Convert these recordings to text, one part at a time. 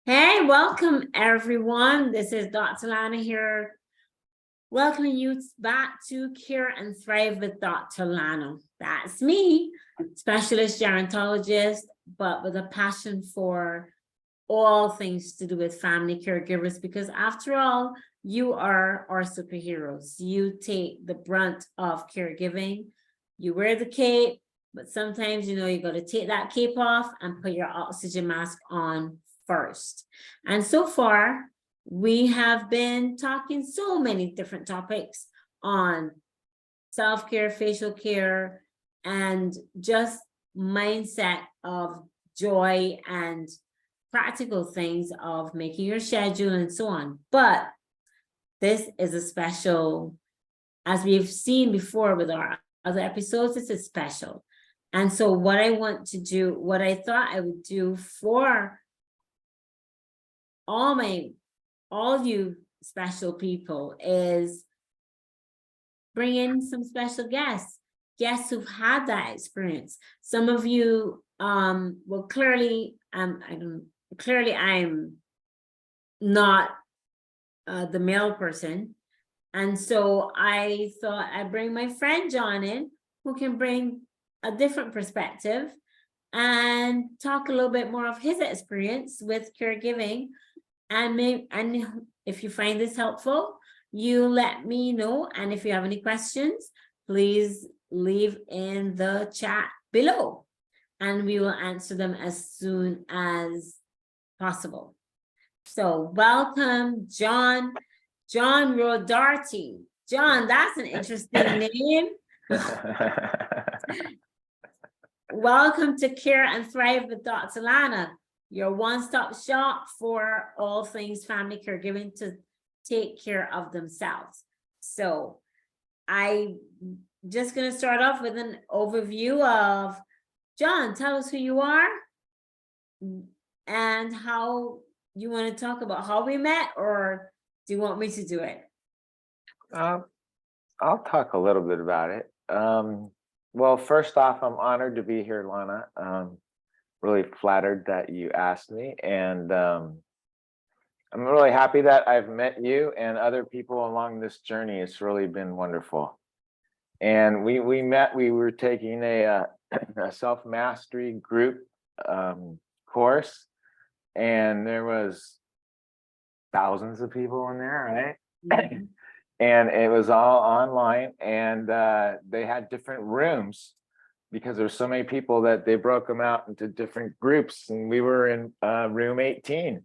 Hey, welcome everyone. This is Dr. Lana here, welcoming you back to Care and Thrive with Dr. Lana. That's me, specialist gerontologist, but with a passion for all things to do with family caregivers, because after all, you are our superheroes. You take the brunt of caregiving. You wear the cape, but sometimes, you got to take that cape off and put your oxygen mask on first. And so far, we have been talking so many different topics on self-care, facial care, and just mindset of joy and practical things of making your schedule and so on. But this is a special, as we've seen before with our other episodes, this is special. And so what I want to do, what I thought I would do for all you special people is bring in some special guests who've had that experience. Some of you, well, clearly, I'm not the male person. And so I thought I'd bring my friend John in, who can bring a different perspective and talk a little bit more of his experience with caregiving. And if you find this helpful, you let me know. And if you have any questions, please leave in the chat below, and we will answer them as soon as possible. So welcome, John Rodarte. John, that's an interesting name. Welcome to Care and Thrive with Dr. Lana, your one-stop shop for all things family caregiving to take care of themselves. So I'm just going to start off with an overview of John. Tell us who you are and how you want to talk about how we met, or do you want me to do it? I'll talk a little bit about it. Well, first off, I'm honored to be here, Lana. Really flattered that you asked me, and I'm really happy that I've met you and other people along this journey. It's really been wonderful. And we met, we were taking a self-mastery group course, and there was thousands of people in there, right? Mm-hmm. And it was all online, and they had different rooms because there's so many people that they broke them out into different groups, and we were in room 18.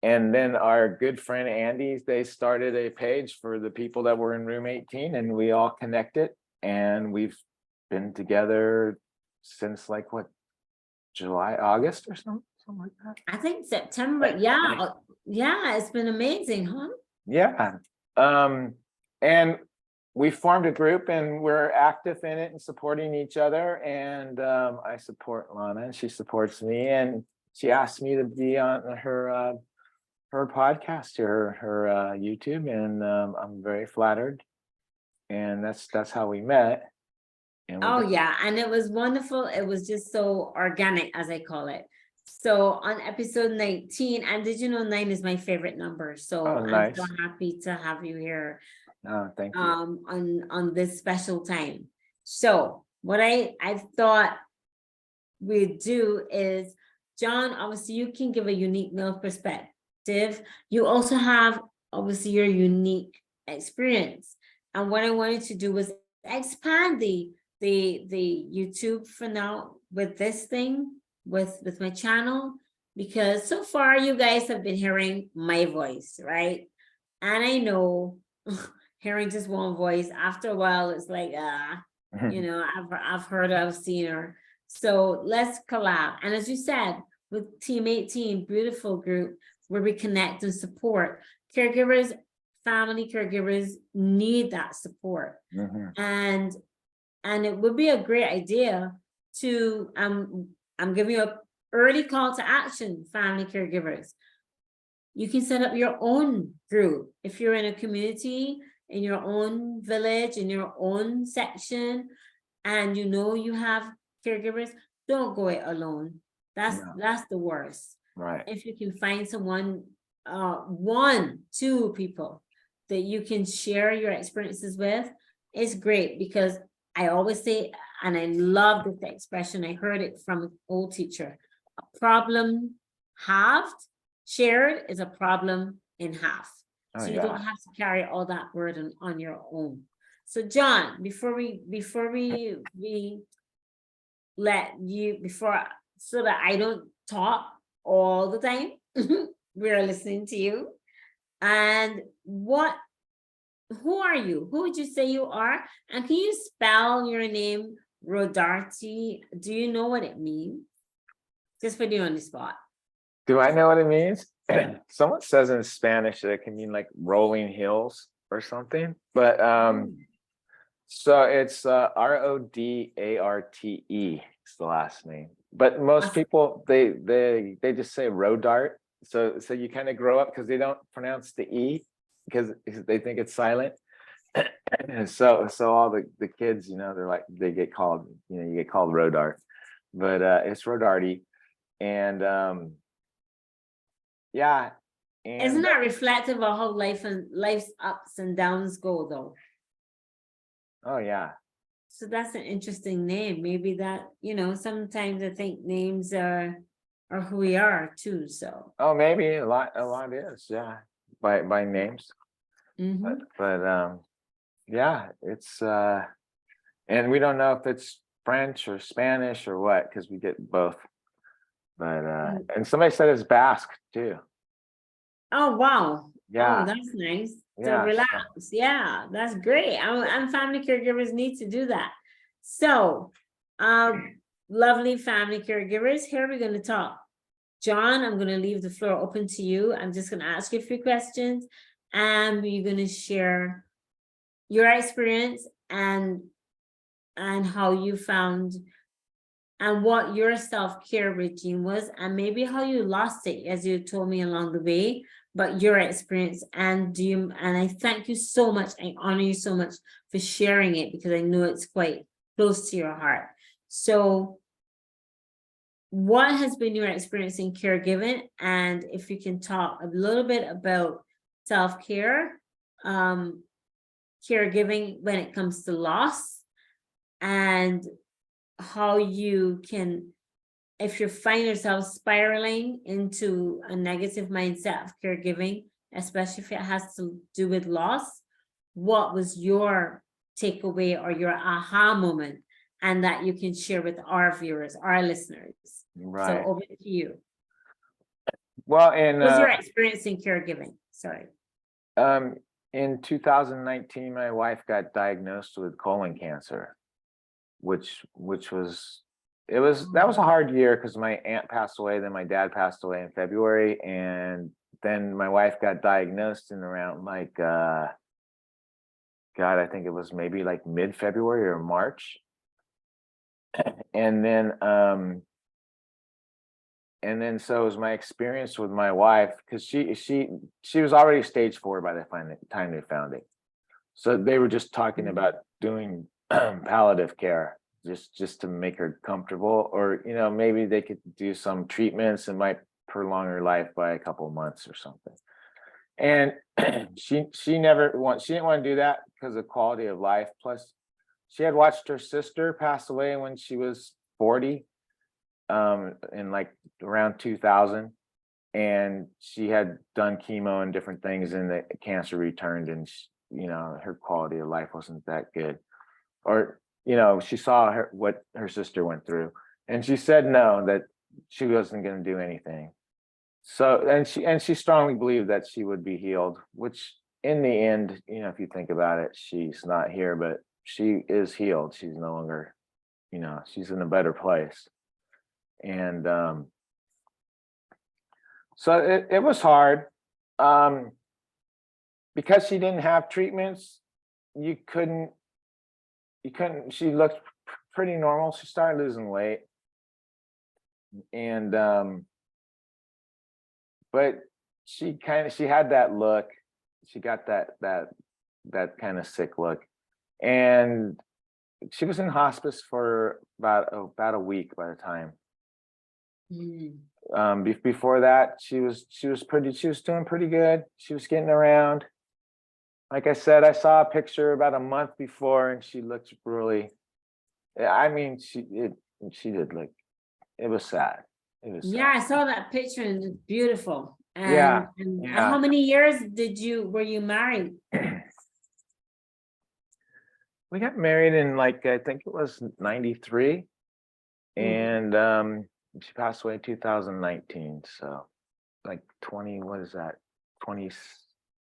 And then our good friend Andy, they started a page for the people that were in room 18, and we all connected, and we've been together since like what, July, August or something like that? I think September. Yeah. Yeah, it's been amazing, huh? Yeah. And we formed a group, and we're active in it and supporting each other. And I support Lana, and she supports me, and she asked me to be on her podcast, her YouTube, and I'm very flattered. And that's how we met. And yeah, and it was wonderful. It was just so organic, as I call it. So on episode 19, and did you know 9 is my favorite number? So nice. I'm so happy to have you here. Oh, thank you. On this special time. So what I thought we'd do is, John, obviously you can give a unique male perspective. You also have obviously your unique experience. And what I wanted to do was expand the YouTube for now with this thing, with my channel, because so far you guys have been hearing my voice, right? And I know hearing just one voice, after a while, it's like, I've heard her, I've seen her. So let's collab. And as you said, with Team 18, beautiful group where we connect and support. Caregivers, family caregivers need that support. Mm-hmm. And it would be a great idea to, I'm giving you an early call to action, family caregivers. You can set up your own group. If you're in a community, in your own village, in your own section, and you have caregivers, don't go it alone. That's the worst. Right. if you can find someone, one, two people that you can share your experiences with, it's great, because I always say, and I love this expression, I heard it from an old teacher, a problem halved, shared is a problem in half. Oh, So you don't yeah. have to carry all that burden on your own. So John, before we let you, so that I don't talk all the time, we're listening to you. And who are you? Who would you say you are? And can you spell your name, Rodarte? Do you know what it means? Just put you on the spot. Do I know what it means? Someone says in Spanish that it can mean like rolling hills or something, but so it's Rodarte is the last name. But most people they just say Rodarte. So you kind of grow up because they don't pronounce the E because they think it's silent. And so all the kids, they're like they get called, you get called Rodarte, but it's Rodarte. And yeah. Isn't And that reflective of how life's ups and downs go, though? oh yeah. So that's an interesting name. Maybe that, sometimes I think names are who we are too. So Oh, maybe a lot is, yeah, by names. mhm. But yeah, it's and we don't know if it's French or Spanish or what, because we get both. But and somebody said it's Basque too. Oh wow. Oh, Yeah, that's nice. So yeah. relax. Yeah, that's great. And family caregivers need to do that. So, lovely family caregivers, here we're going to talk. John, I'm going to leave the floor open to you. I'm just going to ask you a few questions, and you're going to share your experience and how you found and what your self-care routine was, and maybe how you lost it, as you told me along the way, but your experience. And I thank you so much. I honor you so much for sharing it, because I know it's quite close to your heart. So what has been your experience in caregiving? And if you can talk a little bit about self-care, caregiving when it comes to loss, and how you can, if you find yourself spiraling into a negative mindset of caregiving, especially if it has to do with loss, what was your takeaway or your aha moment, and that you can share with our viewers, our listeners? So Right. over to you. Well, in What's your experience in caregiving? Sorry. in 2019, my wife got diagnosed with colon cancer, which was that was a hard year because my aunt passed away, then my dad passed away in February, and then my wife got diagnosed in around like God, I think it was maybe like mid-February or March. And then so it was my experience with my wife, because she was already stage 4 by the time they found it. So they were just talking about doing palliative care just to make her comfortable, or maybe they could do some treatments that might prolong her life by a couple of months or something. And she didn't want to do that because of quality of life. Plus, she had watched her sister pass away when she was 40, in like around 2000, and she had done chemo and different things, and the cancer returned, and her quality of life wasn't that good. Or she saw what her sister went through, and she said no, that she wasn't going to do anything. So and she strongly believed that she would be healed, which in the end, if you think about it, she's not here, but she is healed. She's no longer, she's in a better place. And so it was hard, because she didn't have treatments. You couldn't, she looked pretty normal. She started losing weight, and but she had that look. She got that kind of sick look, and she was in hospice for about a week by the time. Mm. Before that, she was doing pretty good. She was getting around. Like I said, I saw a picture about a month before, and she looked really. I mean, she did look. It was sad. It was Yeah, sad. I saw that picture and it's beautiful. Yeah, And yeah. how many years were you married? We got married in like I think it was 93, Mm. and she passed away in 2019. So like 20, what is that? 20,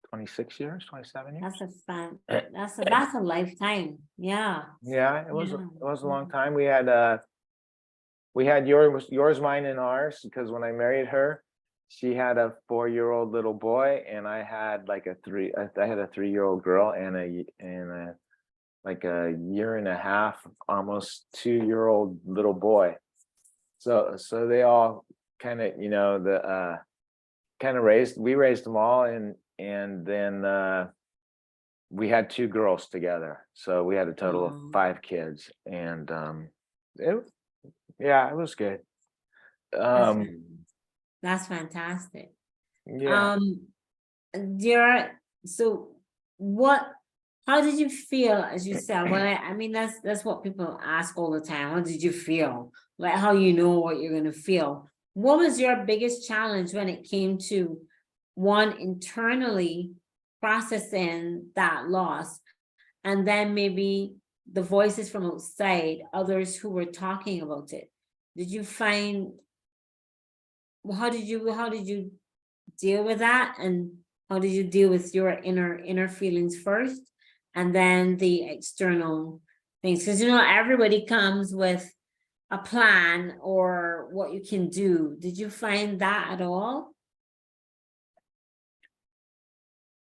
26 years, 27 years. That's a fun, that's a lifetime. Yeah. Yeah, Yeah. it was a long time. We had yours, mine, and ours, because when I married her, she had a 4-year-old little boy, and I had like I had a 3-year-old girl and a like a year and a half, almost 2-year-old little boy. So they all kind of, the kind of we raised them all, and then we had 2 girls together. So we had a total of Oh, 5 kids, and it yeah, it was good. that's Um, fan- that's fantastic. yeah. Um, Dear, so what, how did you feel as you said? Well, I mean, that's what people ask all the time. How did you feel? Like how you know what you're gonna feel. What was your biggest challenge when it came to one internally processing that loss, and then maybe the voices from outside, others who were talking about it? Did you find, well, how did you deal with that, and how did you deal with your inner feelings first and then the external things? Because everybody comes with a plan or what you can do. Did you find that at all?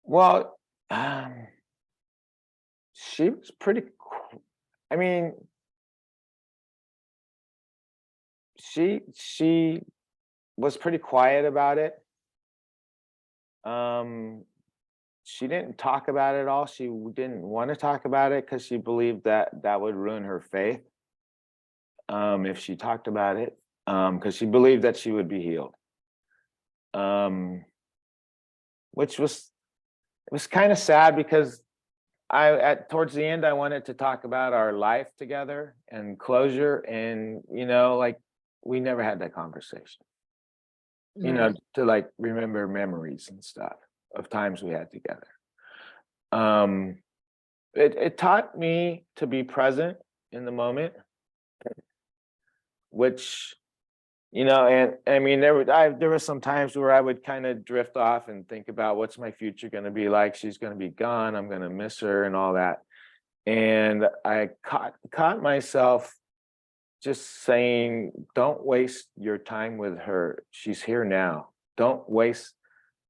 Well, she was I mean, she was pretty quiet about it. Um, she didn't talk about it at all. She didn't want to talk about it because she believed that that would ruin her faith. If she talked about it, because she believed that she would be healed. Um, which was kind of sad because at towards the end I wanted to talk about our life together and closure, and like we never had that conversation. Right. To like remember memories and stuff of times we had together. Um, it taught me to be present in the moment, which and I mean there were some times where I would kind of drift off and think about what's my future going to be like. She's going to be gone. I'm going to miss her and all that. And I caught myself just saying, don't waste your time with her. She's here now. Don't waste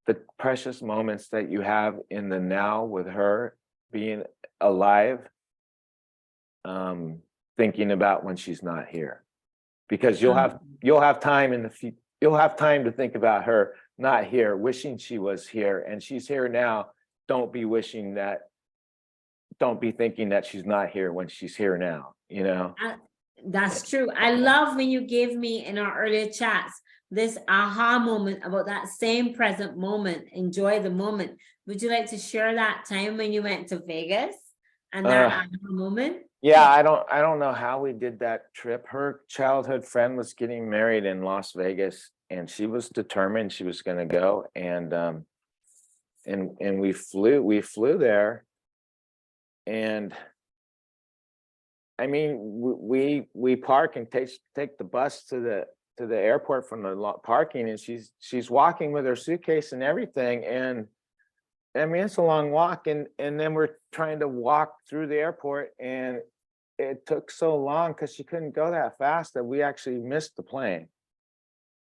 the precious moments that you have in the now with her, being alive, thinking about when she's not here, because you'll have time in the future. You'll have time to think about her not here, wishing she was here, and she's here now. Don't be wishing that. Don't be thinking that she's not here when she's here now. I- that's true. I love when you gave me in our earlier chats this aha moment about that same present moment. Enjoy the moment. Would you like to share that time when you went to Vegas and that Uh, aha moment? yeah, I don't know how we did that trip. Her childhood friend was getting married in Las Vegas, and she was determined she was going to go, and we flew there, and I mean we park and take the bus to the airport from the parking, and she's walking with her suitcase and everything, and I mean it's a long walk, and then we're trying to walk through the airport, and it took so long because she couldn't go that fast that we actually missed the plane.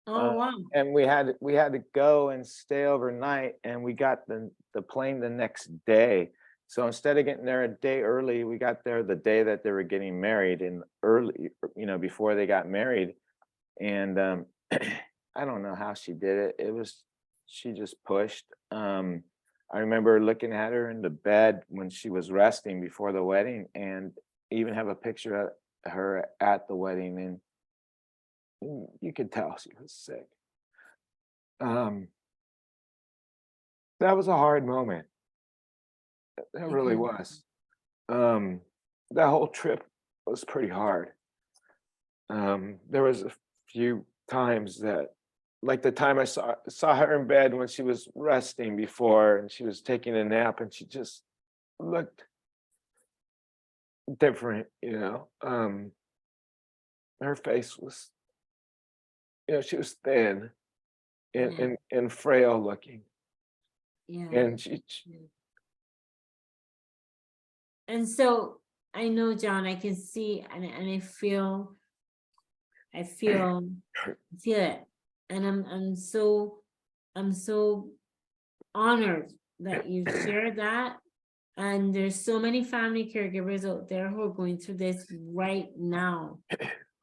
Oh, wow. And we had to go and stay overnight, and we got the plane the next day. So instead of getting there a day early, we got there the day that they were getting married, and early, before they got married. And I don't know how she did it. She just pushed. I remember looking at her in the bed when she was resting before the wedding, and even have a picture of her at the wedding. And you could tell she was sick. That was a hard moment. It really Okay. was. That whole trip was pretty hard. There was a few times that, like the time I saw her in bed when she was resting before, and she was taking a nap, and she just looked different, you know. Her face was, you know, she was thin and Yeah. and frail looking, Yeah. and Yeah. And so I know, John, I can see and I feel feel it. And I'm so honored that you shared that. And there's so many family caregivers out there who are going through this right now,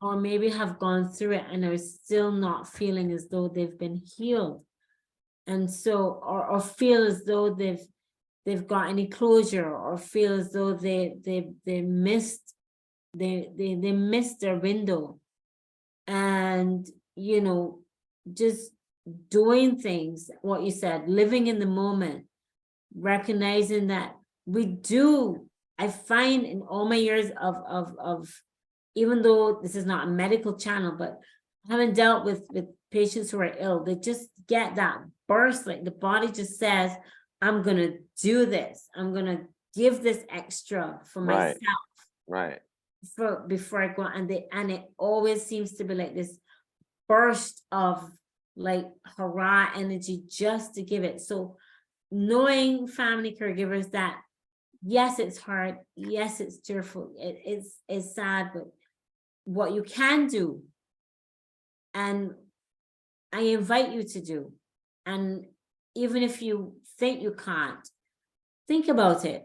or maybe have gone through it and are still not feeling as though they've been healed. And so, or feel as though they've got any closure, or feel as though they missed they missed their window. And you know, just doing things, what you said, living in the moment, recognizing that we do. I find in all my years of even though this is not a medical channel, but having dealt with patients who are ill, they just get that burst, like the body just says, I'm gonna do this, I'm gonna give this extra for right, myself right, for before I go. And it always seems to be like this burst of like hurrah energy just to give it. So knowing family caregivers that yes, it's hard, yes, it's tearful, it's sad, but what you can do, and I invite you to do, and even if you think you can't, think about it.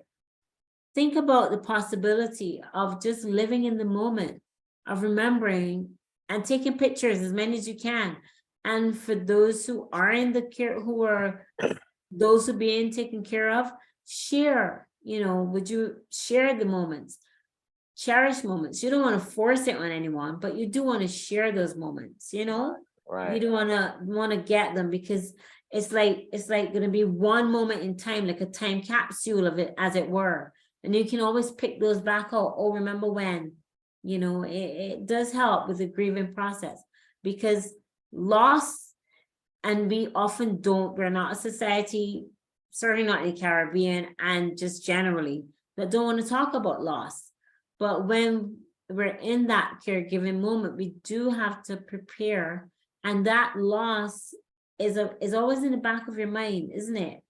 Think about the possibility of just living in the moment, of remembering and taking pictures as many as you can. And for those who are in the care, who are those who are being taken care of, share, you know, would you share the moments, cherish moments? You don't want to force it on anyone, but you do want to share those moments, you know? You right, don't want to get them, because it's like going to be one moment in time, like a time capsule of it, as it were. And you can always pick those back out. Oh, remember when? You know, it does help with the grieving process, because loss, and we often don't, we're not a society, certainly not in the Caribbean and just generally, that don't want to talk about loss. But when we're in that caregiving moment, we do have to prepare. And that loss is always in the back of your mind, isn't it?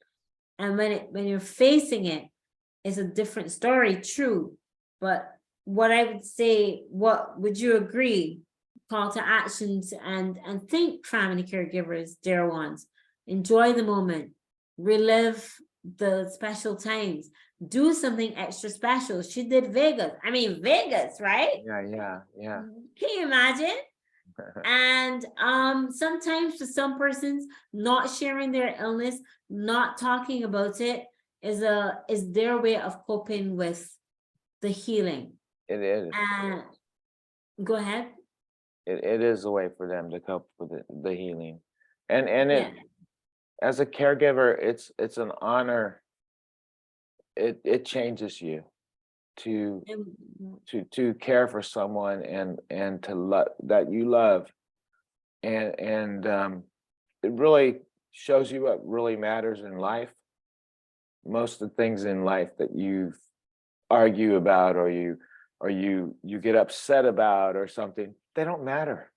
And when you're facing it, it's a different story, true. But what I would say, what would you agree? Call to actions, and think, family caregivers, dear ones, enjoy the moment, relive the special times, do something extra special. She did Vegas. I mean, Vegas, right? yeah, yeah, yeah. Can you imagine? And sometimes for some persons, not sharing their illness, not talking about it, is their way of coping with the healing. It is. And go ahead. It is a way for them to cope with the healing, and Yeah. it, as a caregiver, it's an honor. It changes you to And to care for someone and to love that you love, and it really shows you what really matters in life. Most of the things in life that you argue about, or you get upset about or something, they don't matter.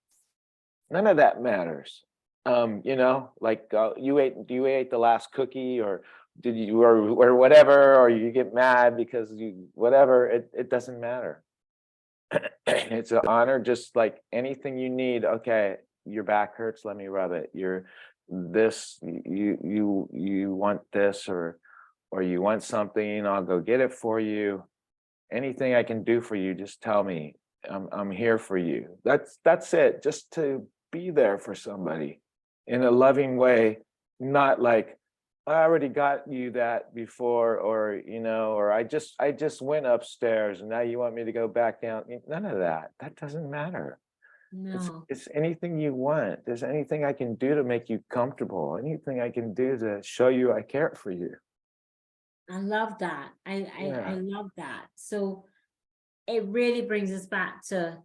None of that matters. You know, like you ate the last cookie, or did you, or whatever, or you get mad because you whatever, it doesn't matter. It's an honor, just like anything you need. Okay, your back hurts, let me rub it. You're this, you want this, or you want something, I'll go get it for you. Anything I can do for you, just tell me. I'm here for you. That's it. Just to be there for somebody in a loving way, not like I already got you that before, or you know, or I just went upstairs and now you want me to go back down. None of that. That doesn't matter. No, It's anything you want. There's anything I can do to make you comfortable, anything I can do to show you I care for you. I love that. I Yeah. love that. So it really brings us back to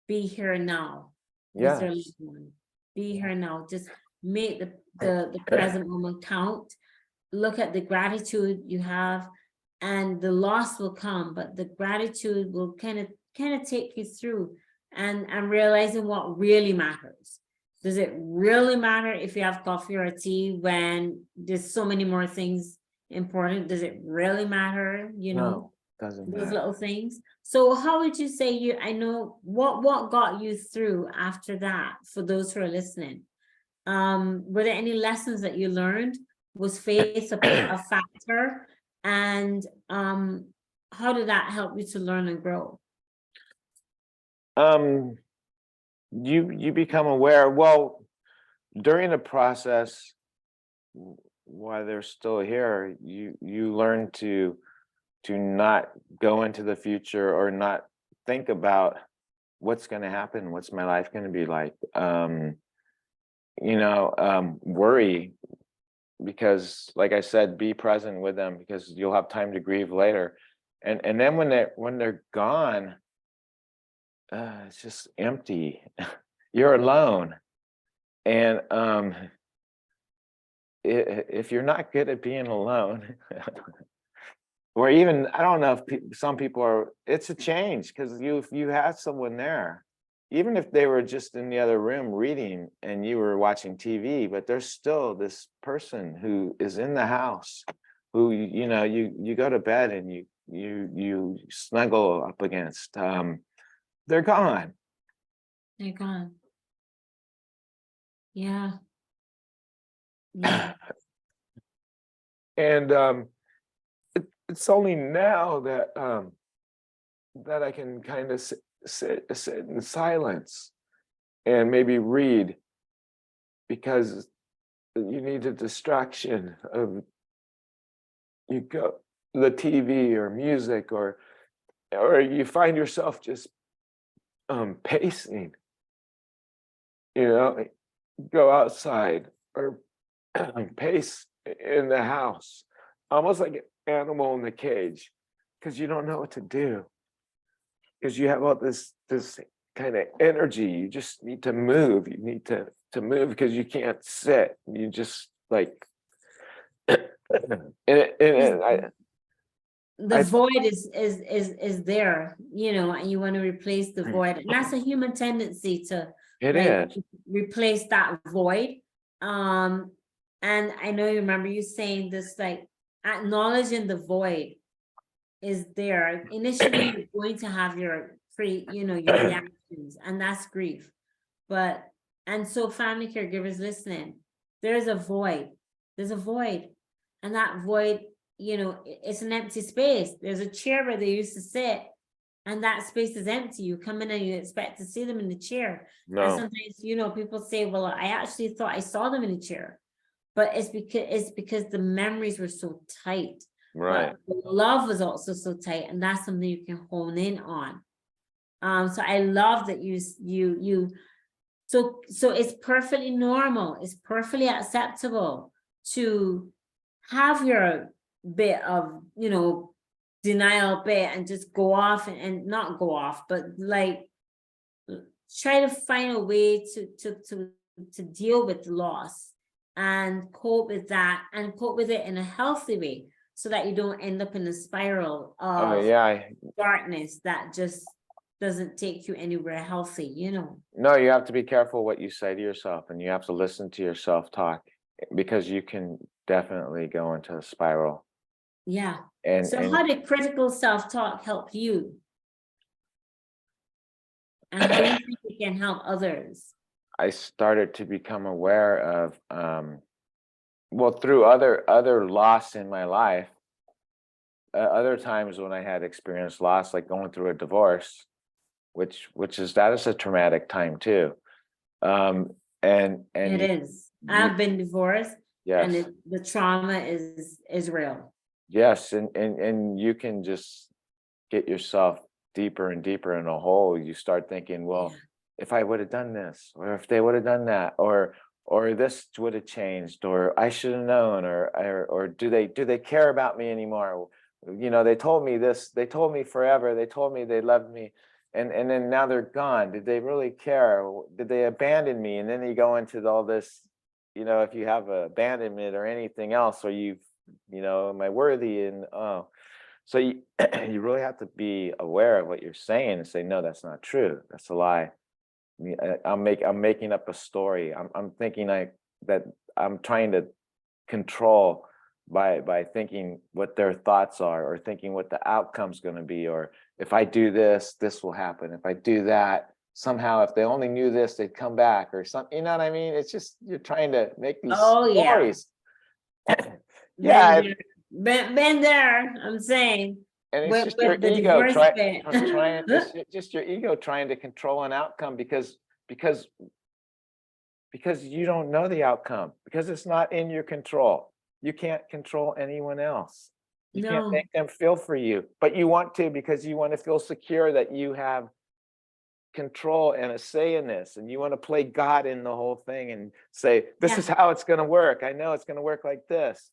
be here now with your Yes. loved one. Be here now. Just make the present moment count. Look at the gratitude you have, and the loss will come, but the gratitude will kind of take you through, and realizing what really matters. Does it really matter if you have coffee or tea when there's so many more things important? Does it really matter, No, doesn't those matter. little things? So how would you say I know what got you through after that, for those who are listening? Were there any lessons that you learned? Was faith a factor? And how did that help you to learn and grow? Um, you become aware. Well, during the process, while they're still here, you learn to not go into the future or not think about what's going to happen, what's my life going to be like. Worry, because like I said, be present with them because you'll have time to grieve later. And then when they're gone, it's just empty. You're alone. And if you're not good at being alone, or even, I don't know if some people are, it's a change because you had someone there, even if they were just in the other room reading and you were watching TV, but there's still this person who is in the house who, you go to bed and you snuggle up against. They're gone. They're gone. Yeah. Yeah. And it's only now that I can kind of sit in silence and maybe read, because you need a distraction of the TV or music, or you find yourself just pacing, you know, go outside or pace in the house, almost like an animal in the cage, because you don't know what to do, because you have all this kind of energy. You just need to move. You need to move because you can't sit. You just like, The I void is there, and you want to replace the void. And that's a human tendency to it like is. replace that void. And I know you remember you saying this, like acknowledging the void is there. Initially, you're going to have your your reactions, and that's grief. But and so family caregivers listening, there's a void. There's a void. And that void, it's an empty space. There's a chair where they used to sit, and that space is empty. You come in and you expect to see them in the chair. And No, sometimes, people say, well, I actually thought I saw them in the chair. But it's because the memories were so tight. right. But the love was also so tight, and that's something you can hone in on. So I love that so it's perfectly normal, it's perfectly acceptable to have your bit of, denial bit and just go off and not go off, but like try to find a way to deal with loss and cope with that, and cope with it in a healthy way, so that you don't end up in a spiral Oh of yeah. darkness that just doesn't take you anywhere healthy. No, you have to be careful what you say to yourself, and you have to listen to yourself talk, because you can definitely go into a spiral. Yeah. And So how did critical self-talk help you? And how do you think it can help others? I started to become aware of, well, through other loss in my life, other times when I had experienced loss, like going through a divorce, that is a traumatic time too. And It is. you, I've been divorced, and yes, the trauma is real. yes, and you can just get yourself deeper and deeper in a hole. You start thinking, Yeah. well, if I would have done this, or if they would have done that, or this would have changed, or I should have known, or do they care about me anymore? You know, they told me this, they told me forever, they told me they loved me, and then now they're gone. Did they really care? Did they abandon me? And then you go into all this, you know, if you have abandonment or anything else, or you know, am I worthy? And so you you really have to be aware of what you're saying and say, no, that's not true. That's a lie. I'm making up a story. I'm thinking that I'm trying to control by thinking what their thoughts are, or thinking what the outcome's going to be, or if I do this, this will happen. If I do that, somehow, if they only knew this, they'd come back, or something. You know what I mean? It's just, you're trying to make these Oh, yeah. stories. Yeah, Been there, I'm saying. and it's just your With the ego divorce trying, bit. it's just your ego trying to control an outcome, because you don't know the outcome, because it's not in your control. You can't control anyone else. You can't No, make them feel for you, but you want to, because you want to feel secure that you have control and a say in this, and you want to play God in the whole thing and say, this yeah. is how it's going to work. I know it's going to work like this.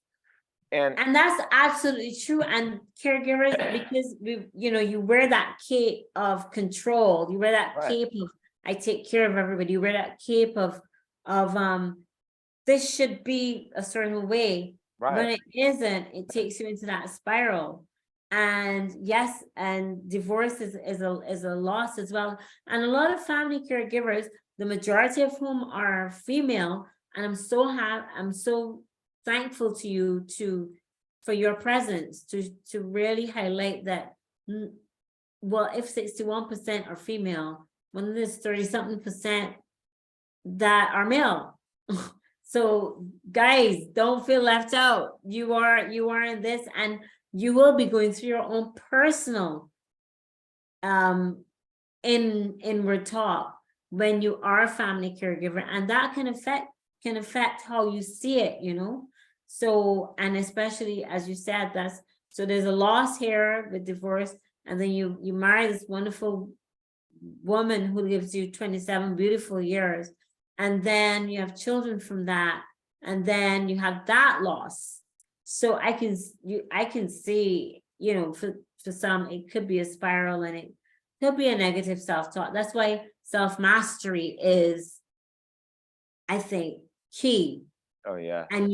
And that's absolutely true. And caregivers, because you wear that cape of control, you wear that Right. cape of I take care of everybody, you wear that cape of this should be a certain way. When Right. it isn't, it takes you into that spiral. And yes, and divorce is a loss as well. And a lot of family caregivers, the majority of whom are female, and I'm so thankful to you for your presence to really highlight that. Well, if 61% are female, when there's 30-something% that are male. So guys, don't feel left out. You are in this, and you will be going through your own personal inward talk when you are a family caregiver, and that can affect how you see it, so, and especially as you said, so there's a loss here with divorce, and then you marry this wonderful woman who gives you 27 beautiful years, and then you have children from that, and then you have that loss. So I can see, for some it could be a spiral, and it could be a negative self-talk. That's why self-mastery is, I think, key. Oh, yeah. And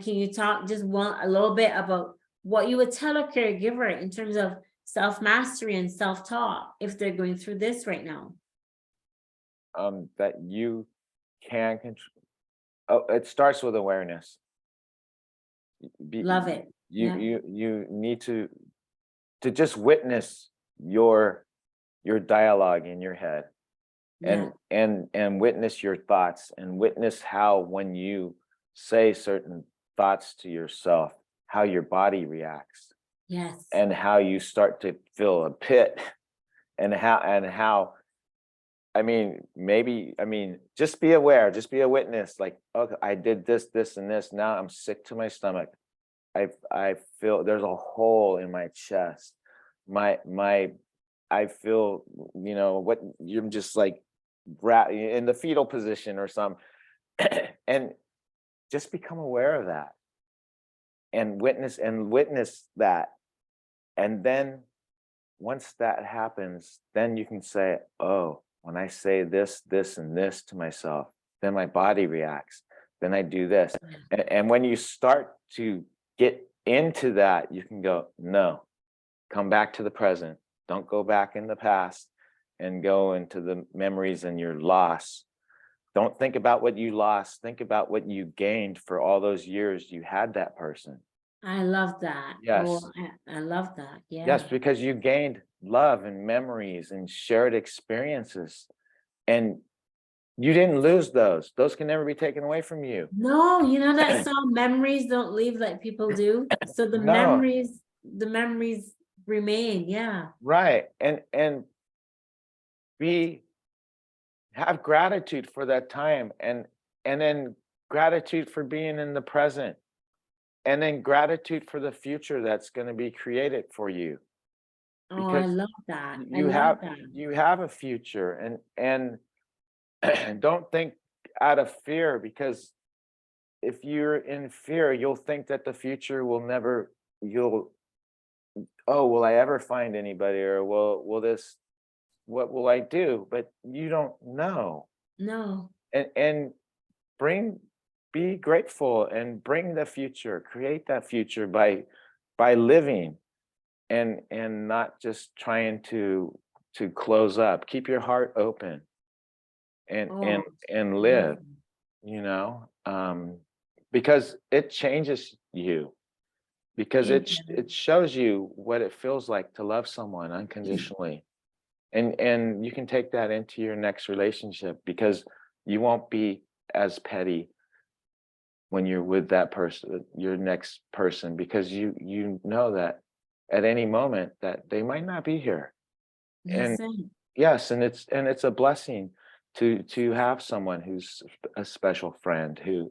can you talk just a little bit about what you would tell a caregiver in terms of self-mastery and self-talk if they're going through this right now? That you can control. It starts with awareness. Love it. Yeah. You need to just witness your dialogue in your head, Yeah. and witness your thoughts, and witness how, when you say certain thoughts to yourself, how your body reacts, Yes. and how you start to feel a pit, and how just be aware, just be a witness, like, okay, I did this and this, now I'm sick to my stomach. I feel there's a hole in my chest. I feel, what you're just like in the fetal position or something. And just become aware of that, and witness that. And then once that happens, then you can say, oh, when I say this, this, and this to myself, then my body reacts. Then I do this. And when you start to get into that, you can go, no, come back to the present. Don't go back in the past and go into the memories and your loss. Don't think about what you lost. Think about what you gained for all those years you had that person. I love that. Yes. Oh, I love that. Yeah. Yes, because you gained love and memories and shared experiences, and you didn't lose those. Those can never be taken away from you. No, that song, memories don't leave like people do. So the No. memories remain. Yeah. Right. And have gratitude for that time, and then gratitude for being in the present, and then gratitude for the future that's going to be created for you. Oh, I because love that. I you love have that. you have a future, and don't think out of fear, because if you're in fear, you'll think that the future will never, you'll, oh, will I ever find anybody, or will this, what will I do? But you don't know. No, And bring, be grateful and bring the future, create that future by living, and not just trying to close up. Keep your heart open, and oh, and love live, you know, because it changes you, because it. it shows you what it feels like to love someone unconditionally, and you can take that into your next relationship, because you won't be as petty when you're with that person, your next person, because you know that at any moment that they might not be here. And That's it. yes, and it's a blessing to have someone who's a special friend, who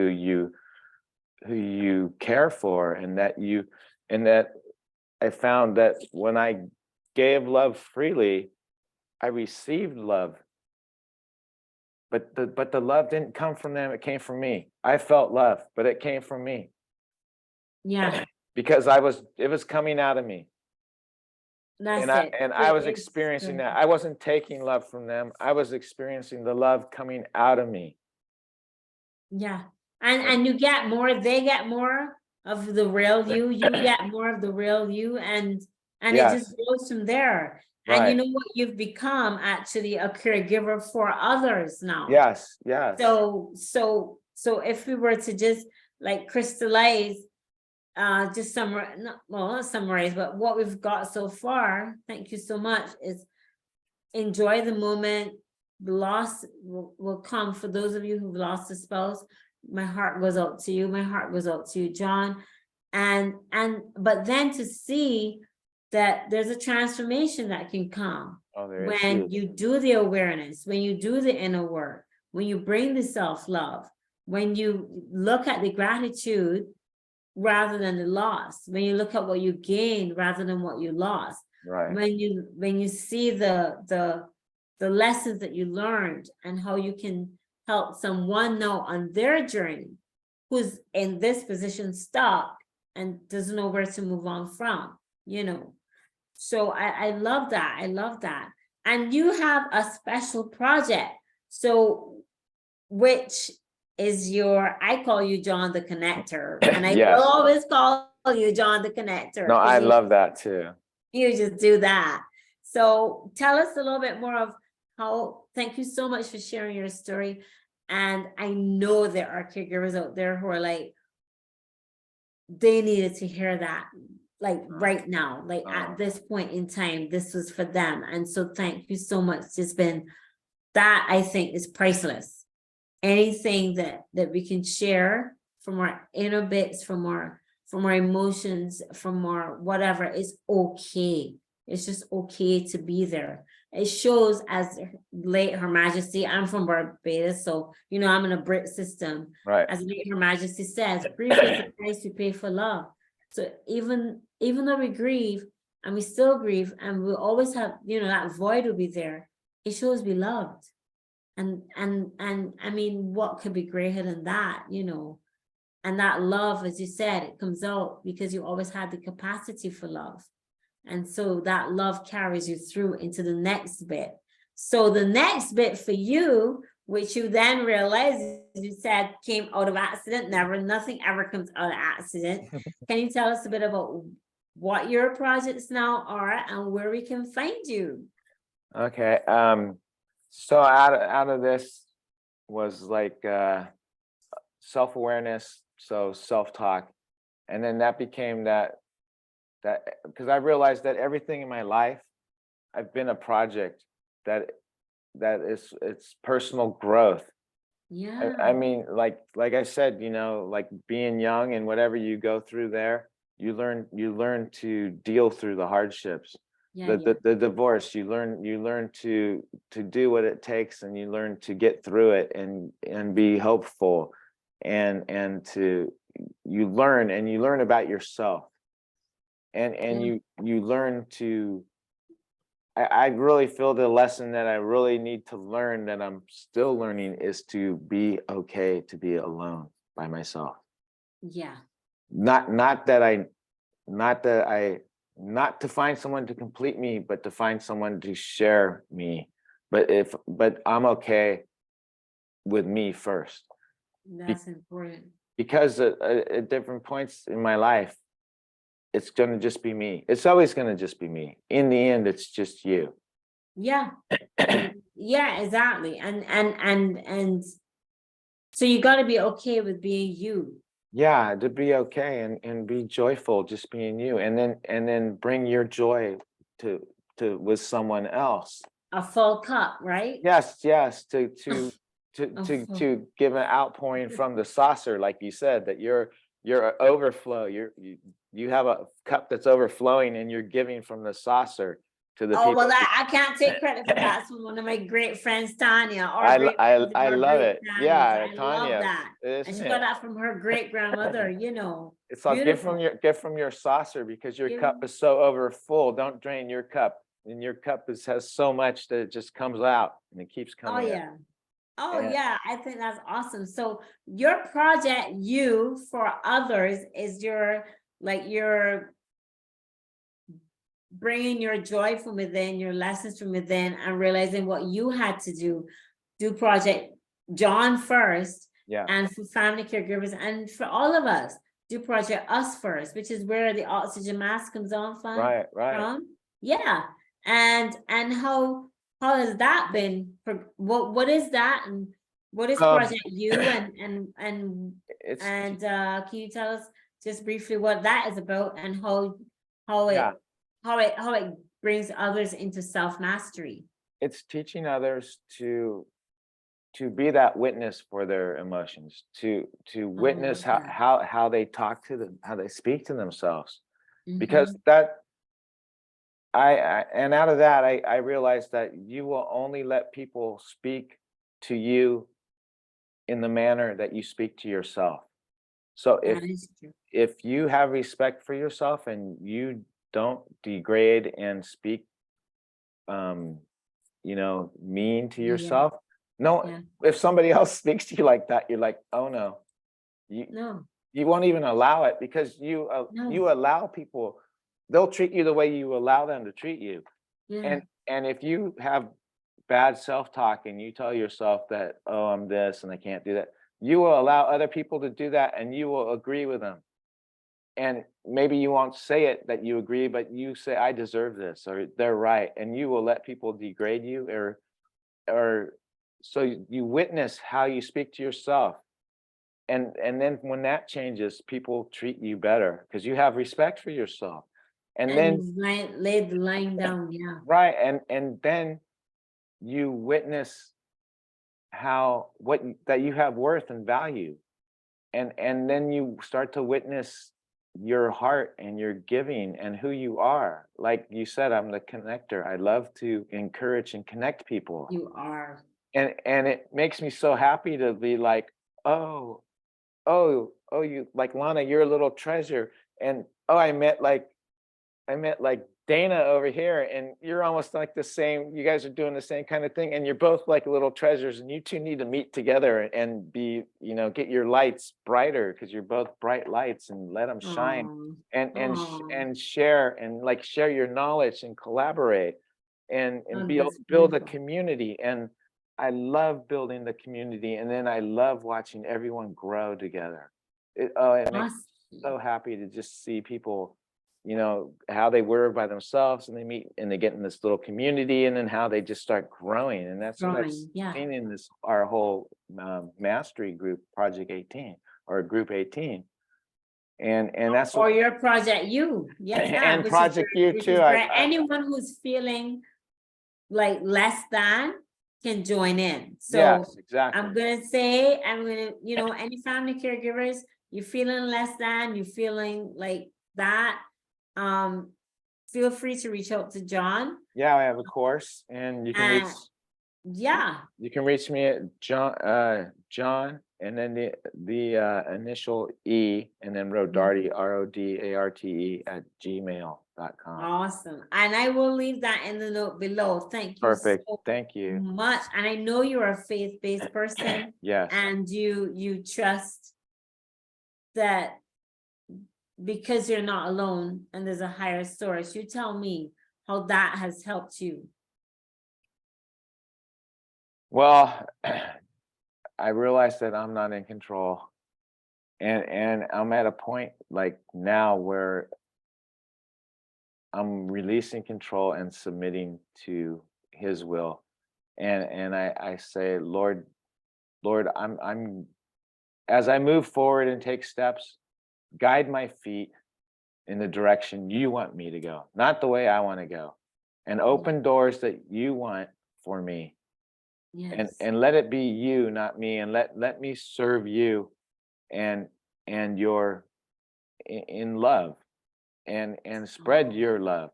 you who you care for, and that I found that when I gave love freely, I received love, but the love didn't come from them, it came from me. I felt love, but it came from me, Yeah, because it was coming out of me. that's it. And I It- was It's experiencing that. I wasn't taking love from them. I was experiencing the love coming out of me. yeah. And And you get more, they get more of the real you get more of the real you, and it just yes, goes from there. And you right. know what, you've become actually a caregiver for others now. Yes, yes. So if we were to just like crystallize, just summarize, not summarize, but what we've got so far, thank you so much, is enjoy the moment. Loss will come for those of you who've lost a spouse. My heart goes out to you. My heart goes out to you, John. But then to see that there's a transformation that can come Oh, there is when huge. you do the awareness, when you do the inner work, when you bring the self-love, when you look at the gratitude rather than the loss, when you look at what you gained rather than what you lost, Right. when you see the lessons that you learned and how you can help someone know on their journey who's in this position stuck and doesn't know where to move on from, you know. So I love that. I love that. And you have a special project. So which is your, I call you John the Connector, and I will Yes. always call you John the Connector No, I because love that too. you just do that. So tell us a little bit more of how, thank you so much for sharing your story. And I know there are caregivers out there who are like, they needed to hear that, like right now, like at this point in time, this was for them. And so thank you so much. It's been, that I think is priceless. Anything that we can share from our inner bits, from our emotions, from our whatever, is okay. It's just okay to be there. It shows, as late Her Majesty, I'm from Barbados, so you know I'm in a Brit system. Right. As late Her Majesty says, grief is the price we pay for love. So even though we grieve and we still grieve, and we'll always have, you know, that void will be there, it shows we loved. And I mean, what could be greater than that, you know? And that love, as you said, it comes out because you always had the capacity for love. And so that love carries you through into the next bit. So the next bit for you, which you then realize, you said, came out of accident. Never, nothing ever comes out of accident. Can you tell us a bit about what your projects now are and where we can find you? Okay. So out of this was like self-awareness, so self-talk. And then that became that because I realized that everything in my life, I've been a project that is, it's personal growth. Yeah, I mean, like I said, you know, like being young and whatever you go through there, you learn to deal through the hardships. yeah. The divorce, you learn to do what it takes, and you learn to get through it, and be hopeful, and to you learn about yourself. and Yeah. you learn to. I really feel the lesson that I really need to learn, that I'm still learning, is to be okay to be alone by myself. Yeah. Not that I not that I not to find someone to complete me, but to find someone to share me. But I'm okay with me first. Be- That's important. because at different points in my life, it's gonna just be me. It's always gonna just be me. In the end, it's just you. Yeah. And yeah, exactly. And so you got to be okay with being you. Yeah, to be okay and be joyful just being you, and then bring your joy to with someone else. A full cup, right? Yes, yes, A full. to give an outpouring from the saucer, like you said, that you're a overflow. You have a cup that's overflowing, and you're giving from the saucer to the Oh, people. well, I can't take credit for that. It's from one of my great friends, Tanya, I our l- great friends and I our love great it. Tanya's. Yeah, I love Tanya, that. And isn't she got it? that from her great grandmother, It's all beautiful. give from your saucer, because your Give- cup is so over full. Don't drain your cup. And your cup has so much that it just comes out, and it keeps Oh, coming out. yeah. Oh, And yeah. I think that's awesome. So your project, you for others, is your, like, your bringing your joy from within, your lessons from within, and realizing what you had to do project John first, yeah, and for family caregivers, and for all of us, do project us first, which is where the oxygen mask comes on right, right. from. Yeah. And how has that been? What is that, and what is Um, project you, it's can you tell us just briefly what that is about, and how it yeah, how it brings others into self-mastery? it's teaching others to be that witness for their emotions, to Oh, I witness love that. how they talk to them, how they speak to themselves, because Mhm. that and out of that, I realized that you will only let people speak to you in the manner that you speak to yourself. So That is true. if you have respect for yourself and you don't degrade and speak, um, mean to Yeah, yourself, no, yeah. if somebody else speaks to you like that, you're like, oh no, you No, you won't even allow it, because no, you allow people, they'll treat you the way you allow them to treat you. yeah, And if you have bad self-talk and you tell yourself that, oh, I'm this and I can't do that, you will allow other people to do that, and you will agree with them. And maybe you won't say it that you agree, but you say, I deserve this, or they're right, and you will let people degrade you, or so you witness how you speak to yourself. And then when that changes, people treat you better because you have respect for yourself. And and then you've laid the line down, yeah. right, and then you witness how that you have worth and value, and then you start to witness your heart and your giving and who you are. Like you said, I'm the connector. I love to encourage and connect people, You are. and it makes me so happy to be like, oh, oh, you, like, Lana, you're a little treasure. And oh, I met like Dana over here, and you're almost like the same. You guys are doing the same kind of thing, and you're both like little treasures, and you two need to meet together and be, get your lights brighter, because you're both bright lights, and let them shine, Oh, oh, and share, and like share your knowledge and collaborate, and oh, build that's build a beautiful. community. And I love building the community, and then I love watching everyone grow together. It makes Awesome. me so happy to just see people, how they were by themselves, and they meet and they get in this little community, and then how they just start growing. And that's what I've Drawing, yeah. seen in this, our whole mastery group, Project 18, or Group 18. And that's what, Or your project, yeah, and Project U which too. is where anyone who's feeling like less than can join in. So Yes, exactly. I'm gonna, any family caregivers, you're feeling less than, you're feeling like that, um, feel free to reach out to John. Yeah, I have a course, and Yeah, you can reach me at John and then the initial E, and then Rodarte, RODARTE @gmail.com. Awesome. And I will leave that in the note below. Thank you Perfect. so Thank you. much. And I know you're a faith-based person Yes. and you trust that because you're not alone and there's a higher source. You tell me how that has helped you. Well, I realized that I'm not in control. And I'm at a point like now where I'm releasing control and submitting to his will. And I say, Lord, I'm as I move forward and take steps, guide my feet in the direction you want me to go, not the way I want to go. And open doors that you want for me. Yes. And let it be you, not me. And let me serve you and your in love and spread your love.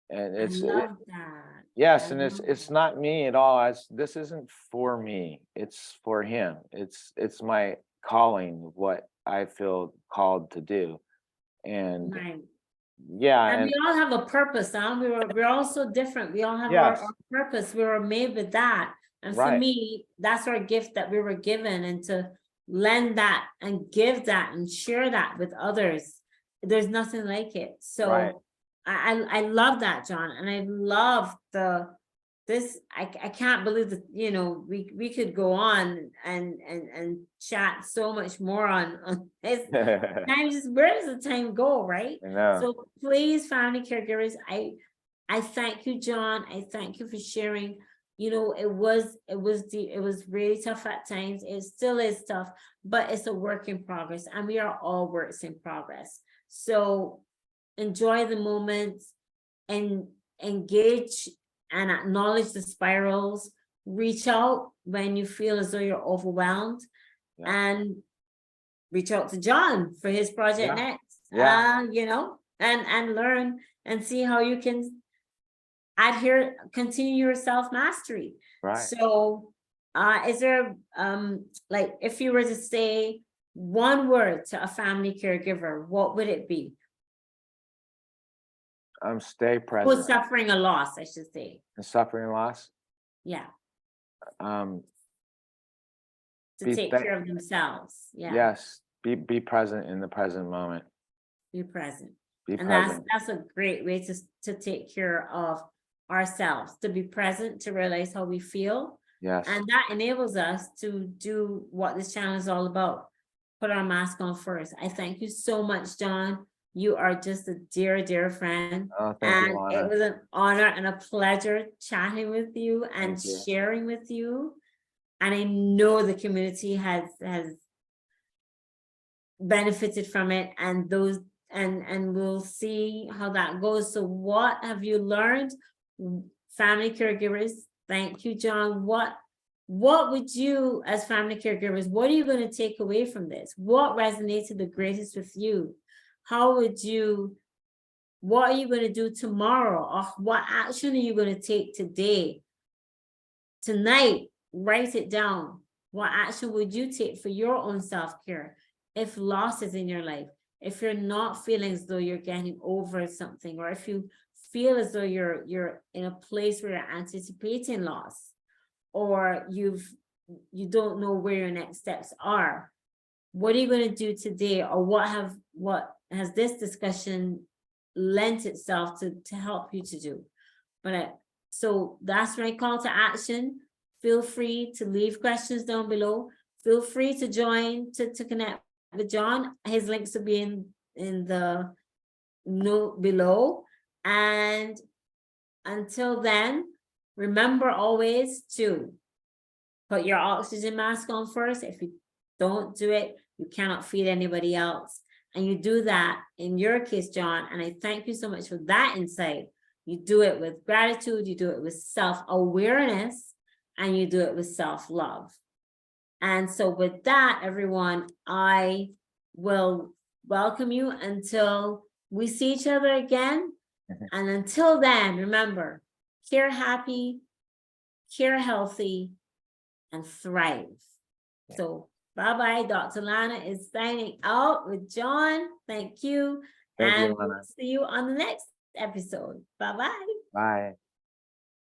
And I love that. yes, I and love it's that. not me at all. This isn't for me. It's for him. It's my calling, what I feel called to do. And Right. yeah, And and we all have a purpose, huh? We're all so different. We all have yes, our purpose. We were made with that. And for right, me, that's our gift that we were given, and to lend that and give that and share that with others. There's nothing like it. right. So I love that, John. And I love I can't believe that, we could go on and chat so much more on this. Time just, where does the time go, right? I know. So please, family caregivers, I thank you, John. I thank you for sharing. It was really tough at times. It still is tough, but it's a work in progress, and we are all works in progress. So enjoy the moments and engage and acknowledge the spirals. Reach out when you feel as though you're overwhelmed, Yeah. and reach out to John for his project Yeah. next. Yeah. And learn and see how you can continue your self-mastery. Right. So is there like, if you were to say one word to a family caregiver, what would it be? Stay Who's present. suffering a loss, I should say. And suffering loss. Yeah. To Take care of themselves. Yeah. Yes. Be present in the present moment. Be present. Be And present. that's a great way to take care of ourselves, to be present, to realize how we feel. Yes. And that enables us to do what this channel is all about. Put our mask on first. I thank you so much, John. You are just a dear, dear friend. Oh, thank you, And Lana. it was an honor and a pleasure chatting with you and Thank you. sharing with you. And I know the community has benefited from it, and we'll see how that goes. So what have you learned, family caregivers? Thank you, John. What would you, as family caregivers, what are you going to take away from this? What resonated the greatest with you? What are you going to do tomorrow? Or what action are you going to take today? Tonight, write it down. What action would you take for your own self-care? If loss is in your life, if you're not feeling as though you're getting over something, or if you feel as though you're in a place where you're anticipating loss, or you don't know where your next steps are, what are you going to do today? Or what has this discussion lent itself to help you to do? So that's my call to action. Feel free to leave questions down below. Feel free to join, to connect with John. His links will be in the note below. And until then, remember always to put your oxygen mask on first. If you don't do it, you cannot feed anybody else. And you do that in your case, John. And I thank you so much for that insight. You do it with gratitude, you do it with self-awareness, and you do it with self-love. And so with that, everyone, I will welcome you until we see each other again. And until then, remember, care happy, care healthy, and thrive. So Bye-bye. Dr. Lana is signing out with John. Thank you. Thank you, And we'll Lana. see you on the next episode. Bye-bye. Bye.